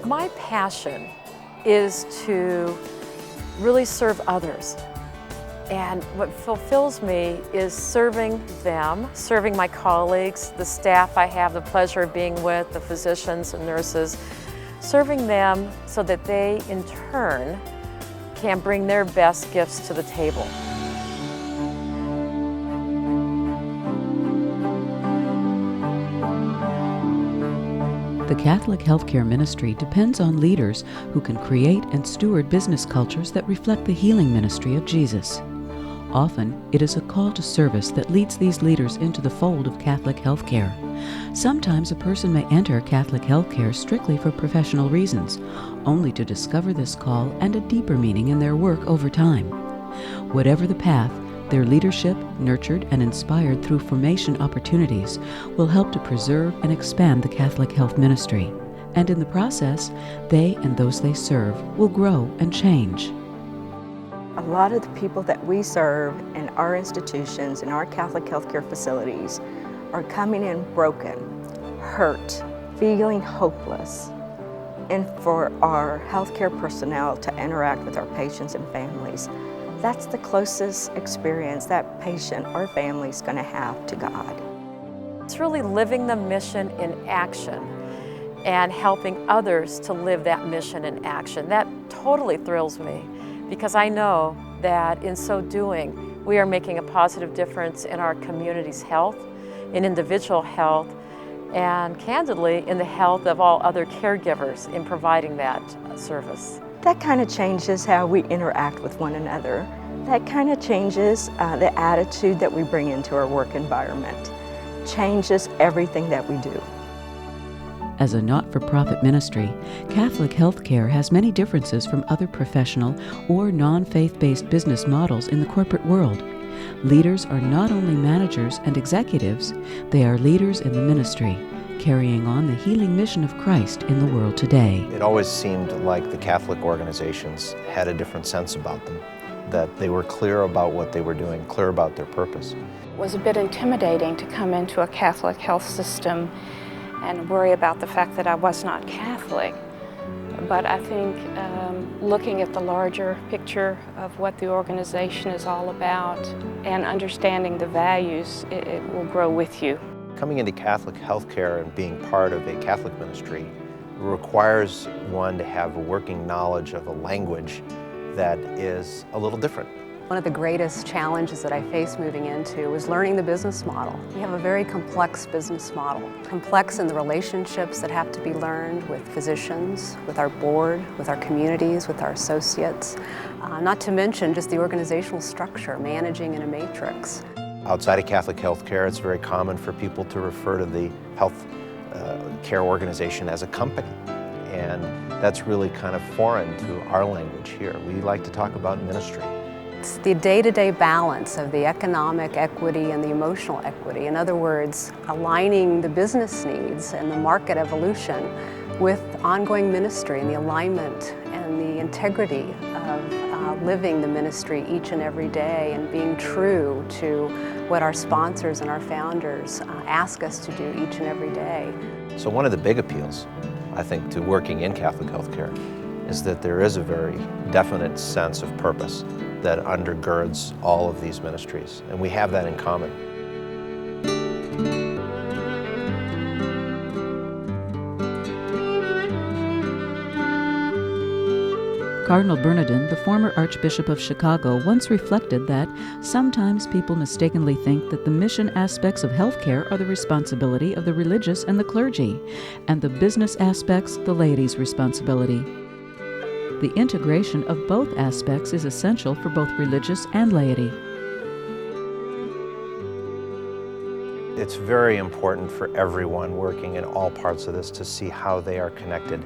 My passion is to really serve others. And what fulfills me is serving them, serving my colleagues, the staff I have the pleasure of being with, the physicians and nurses, serving them so that they, in turn, can bring their best gifts to the table. The Catholic Healthcare Ministry depends on leaders who can create and steward business cultures that reflect the healing ministry of Jesus. Often, it is a call to service that leads these leaders into the fold of Catholic healthcare. Sometimes a person may enter Catholic healthcare strictly for professional reasons, only to discover this call and a deeper meaning in their work over time. Whatever the path, their leadership, nurtured and inspired through formation opportunities, will help to preserve and expand the Catholic health ministry. And in the process, they and those they serve will grow and change. A lot of the people that we serve in our institutions, in our Catholic healthcare facilities, are coming in broken, hurt, feeling hopeless. And for our healthcare personnel to interact with our patients and families, that's the closest experience that patient or family is going to have to God. It's really living the mission in action and helping others to live that mission in action. That totally thrills me because I know that in so doing, we are making a positive difference in our community's health, in individual health, and candidly, in the health of all other caregivers in providing that service. That kind of changes how we interact with one another. That kind of changes the attitude that we bring into our work environment. Changes everything that we do. As a not-for-profit ministry, Catholic healthcare has many differences from other professional or non-faith-based business models in the corporate world. Leaders are not only managers and executives, they are leaders in the ministry, carrying on the healing mission of Christ in the world today. It always seemed like the Catholic organizations had a different sense about them, that they were clear about what they were doing, clear about their purpose. It was a bit intimidating to come into a Catholic health system and worry about the fact that I was not Catholic. But I think looking at the larger picture of what the organization is all about and understanding the values, it will grow with you. Coming into Catholic healthcare and being part of a Catholic ministry requires one to have a working knowledge of a language that is a little different. One of the greatest challenges that I faced moving into was learning the business model. We have a very complex business model, complex in the relationships that have to be learned with physicians, with our board, with our communities, with our associates, not to mention just the organizational structure, managing in a matrix. Outside of Catholic healthcare, it's very common for people to refer to the health care organization as a company. And that's really kind of foreign to our language here. We like to talk about ministry. It's the day-to-day balance of the economic equity and the emotional equity. In other words, aligning the business needs and the market evolution with ongoing ministry and the alignment and the integrity of living the ministry each and every day and being true to what our sponsors and our founders ask us to do each and every day. So one of the big appeals, I think, to working in Catholic healthcare is that there is a very definite sense of purpose that undergirds all of these ministries, and we have that in common. Cardinal Bernardin, the former Archbishop of Chicago, once reflected that sometimes people mistakenly think that the mission aspects of healthcare are the responsibility of the religious and the clergy, and the business aspects the laity's responsibility. The integration of both aspects is essential for both religious and laity. It's very important for everyone working in all parts of this to see how they are connected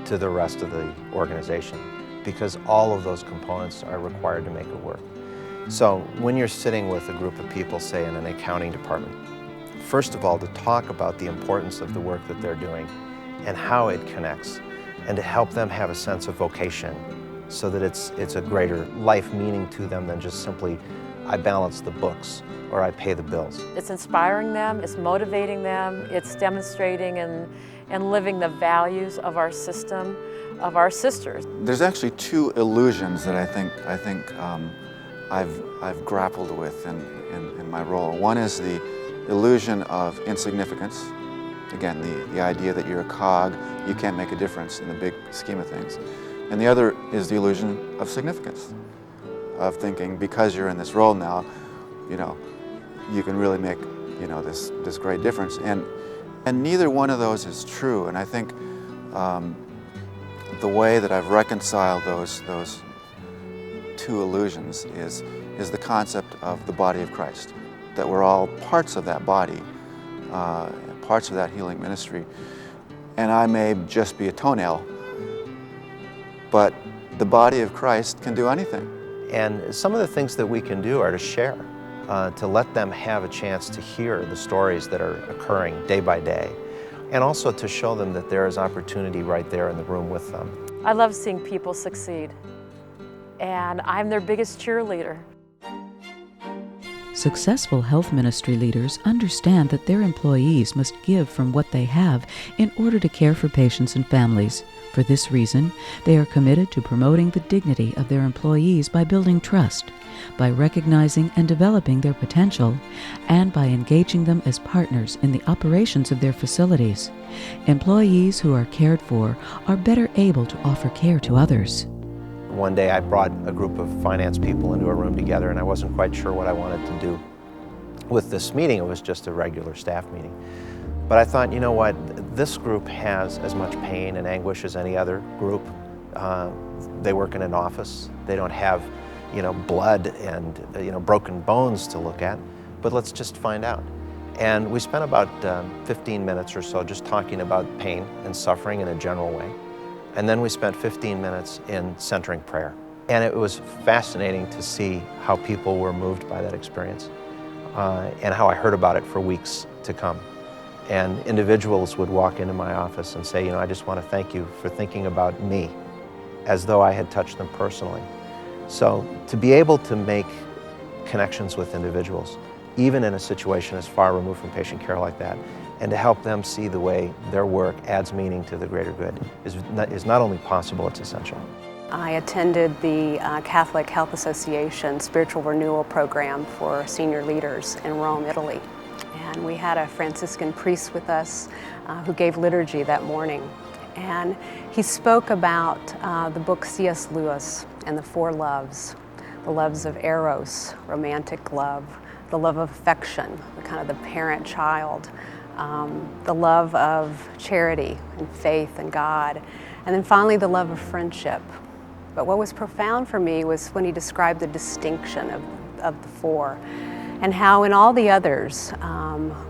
to the rest of the organization, because all of those components are required to make it work. So when you're sitting with a group of people, say in an accounting department, first of all, to talk about the importance of the work that they're doing and how it connects, and to help them have a sense of vocation so that it's a greater life meaning to them than just simply, I balance the books or I pay the bills. It's inspiring them, it's motivating them, it's demonstrating and living the values of our system, of our sisters. There's actually two illusions that I think I've grappled with in my role. One is the illusion of insignificance. Again, the idea that you're a cog, you can't make a difference in the big scheme of things. And the other is the illusion of significance, of thinking because you're in this role now, you can really make, this great difference. And neither one of those is true. And I think the way that I've reconciled those two illusions is the concept of the body of Christ, that we're all parts of that body, parts of that healing ministry. And I may just be a toenail, but the body of Christ can do anything. And some of the things that we can do are to share, to let them have a chance to hear the stories that are occurring day by day, and also to show them that there is opportunity right there in the room with them. I love seeing people succeed, and I'm their biggest cheerleader. Successful health ministry leaders understand that their employees must give from what they have in order to care for patients and families. For this reason, they are committed to promoting the dignity of their employees by building trust, by recognizing and developing their potential, and by engaging them as partners in the operations of their facilities. Employees who are cared for are better able to offer care to others. One day I brought a group of finance people into a room together, and I wasn't quite sure what I wanted to do with this meeting. It was just a regular staff meeting. But I thought, you know what, this group has as much pain and anguish as any other group. They work in an office. They don't have, blood and, broken bones to look at, but let's just find out. And we spent about 15 minutes or so just talking about pain and suffering in a general way. And then we spent 15 minutes in centering prayer. And it was fascinating to see how people were moved by that experience and how I heard about it for weeks to come. And individuals would walk into my office and say, I just want to thank you for thinking about me, as though I had touched them personally. So to be able to make connections with individuals, even in a situation as far removed from patient care like that, and to help them see the way their work adds meaning to the greater good is not only possible, it's essential. I attended the Catholic Health Association Spiritual Renewal Program for senior leaders in Rome, Italy. And we had a Franciscan priest with us who gave liturgy that morning. And he spoke about the book C.S. Lewis and the four loves, the loves of Eros, romantic love, the love of affection, the kind of the parent-child, the love of charity and faith and God, and then finally the love of friendship. But what was profound for me was when he described the distinction of the four, and how in all the others,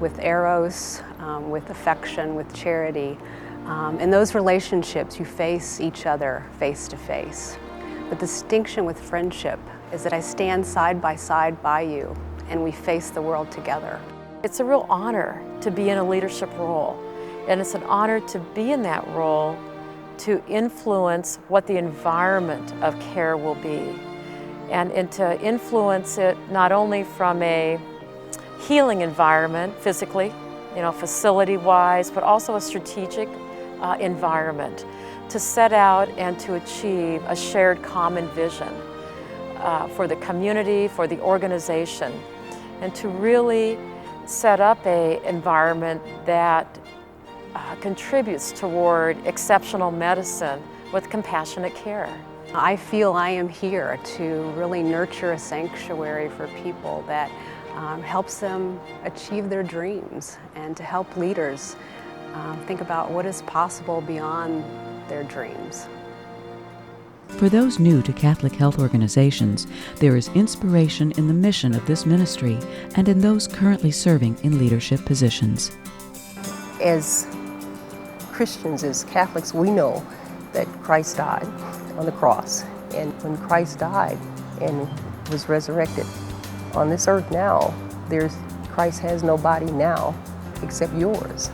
with Eros, with affection, with charity, in those relationships you face each other face to face. The distinction with friendship is that I stand side by you and we face the world together. It's a real honor to be in a leadership role, and it's an honor to be in that role to influence what the environment of care will be, and to influence it not only from a healing environment physically, facility-wise, but also a strategic environment to set out and to achieve a shared common vision for the community, for the organization, and to really set up an environment that contributes toward exceptional medicine with compassionate care. I feel I am here to really nurture a sanctuary for people that helps them achieve their dreams, and to help leaders think about what is possible beyond their dreams. For those new to Catholic health organizations, there is inspiration in the mission of this ministry and in those currently serving in leadership positions. As Christians, as Catholics, we know that Christ died on the cross. And when Christ died and was resurrected on this earth now, Christ has no body now except yours,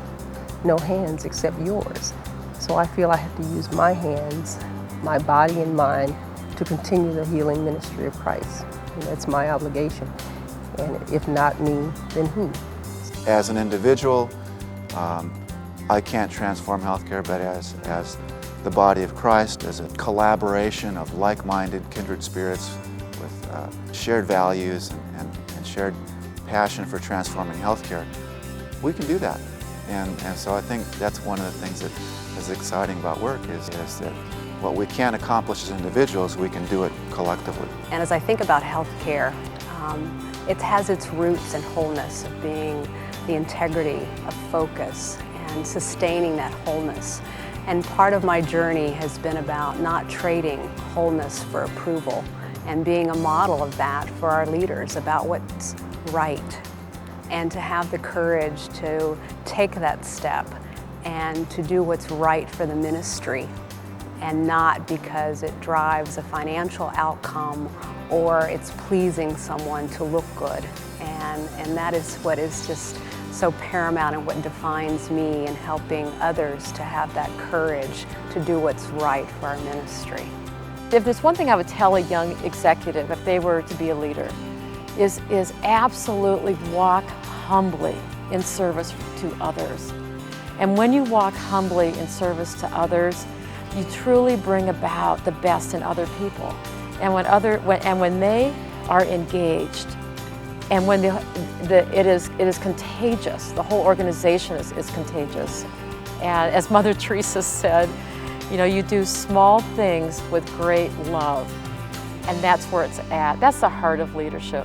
no hands except yours. So I feel I have to use my hands, my body and mind to continue the healing ministry of Christ. That's my obligation. And if not me, then who? As an individual, I can't transform healthcare, but as the body of Christ, as a collaboration of like-minded kindred spirits with shared values and shared passion for transforming healthcare, we can do that. And so I think that's one of the things that is exciting about work is that what we can't accomplish as individuals, we can do it collectively. And as I think about healthcare, it has its roots in wholeness, of being the integrity of focus and sustaining that wholeness. And part of my journey has been about not trading wholeness for approval and being a model of that for our leaders about what's right, and to have the courage to take that step and to do what's right for the ministry, and not because it drives a financial outcome or it's pleasing someone to look good. And that is what is just so paramount and what defines me in helping others to have that courage to do what's right for our ministry. If there's one thing I would tell a young executive if they were to be a leader, is absolutely walk humbly in service to others. And when you walk humbly in service to others, you truly bring about the best in other people. And when they are engaged, and when it is contagious, the whole organization is contagious. And as Mother Teresa said, you know, you do small things with great love, and that's where it's at. That's the heart of leadership.